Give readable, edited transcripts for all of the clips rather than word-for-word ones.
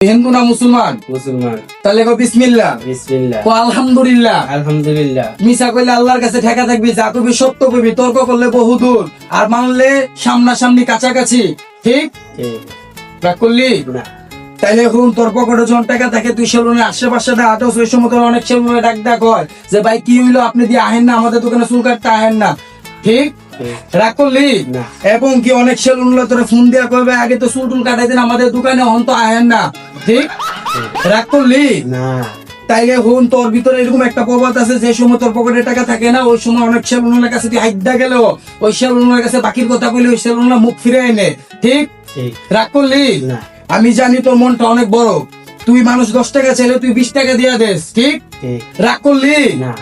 হিন্দু না মুসলমান? মুসলমান। তাহলে গো বিসমিল্লাহ। বিসমিল্লাহ। ও আলহামদুলিল্লাহ। আলহামদুলিল্লাহ। মিছা কইলে আল্লাহর কাছে ঠেকা থাকবি, যা কবি সত্য কবি, তর্ক করলে বহুদূর, আর মানলে সামনাসামনি কাছাকাছি। ঠিক ঠিক। রাগ করলি না। তাইলে এখন তোর পকেটে যখন টাকা থাকে তুই সেলুনের আশেপাশে না আটো, ওই সময় তোর অনেক সেলুনে ডাক হয় যে ভাই কি হইলো, আপনি দিয়ে আহেন না, আমাদের দোকানে চুল কাটতে আহেন না। ঠিক রাগ করলি না। এবং কি অনেক সেলুন তোরা ফোন দিয়া করবে আগে তো চুল টুল কাটাই দিন আমাদের দোকানে, হন তো আহেন না। ঠিক রাগ করলি না। তাইলে হুন তোর ভিতরে এরকম একটা প্রবাদ আছে, যে সময় তোর পকেটে টাকা থাকে না ওই সময় অনেক সেলুনের কাছে তুই হাইডা গেল, ওই সেলুনের কাছে বাকির কথা কইলে ওই সেলুনরা মুখ ফিরে এনে। ঠিক ঠিক। রাগ করলি না। আমি জানি তোর মনটা অনেক বড়, তুই মানুষ 10 টাকা চাইলে তুই 20 টাকা দিয়া দেস। ঠিক ঠিক। রাগ করলি না।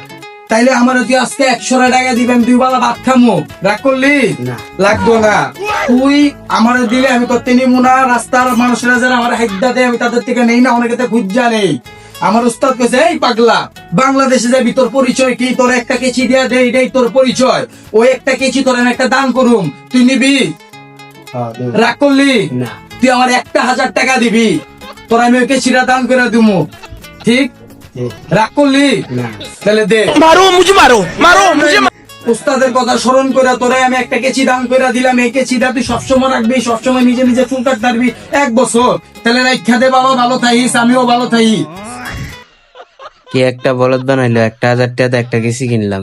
তাইলে আমার তুই আজকে 100 টাকা দিবেন, দুই বেলা ভাত খামো। রাগ করলি না। লাগতো না। তুই আমার দিলে আমি করতে নিবো না, রাস্তার মানুষরা যারা আমার হাইডা দেয় আমি তাদের থেকে নেই না, অনেকে খুঁজা নেই। আমার উস্তাদ কইছে এই পাগলা, বাংলাদেশে যাবি তোর পরিচয় কি, তোর একটা কেচি দিয়া দে, এটাই তোর পরিচয়, ওই একটা কেচি তোর আমি একটা দান করুম, তুই নিবি? রাগ করলি না। তুই আমার 1000 টাকা দিবি, তোর আমি ওই কেচিটা দান করে দিমু। ঠিক ঠিক। রাগ করলি না। তাহলে দে। मारो मुझे मारो मारो मुझे উস্তাদের কথা স্মরণ করে তোরে আমি একটা কেচি দান করে দিলাম, এই কেচিটা তুই সবসময় রাখবি, সবসময় নিজে নিজে চুল কাটতে পারবি 1 বছর। তাহলে রাইখা দে বাবা, ভালো থাইস, আমিও ভালো থাই। কি একটা বলদ বানাইলো, 1000 টাকা একটা কেসি কিনলাম।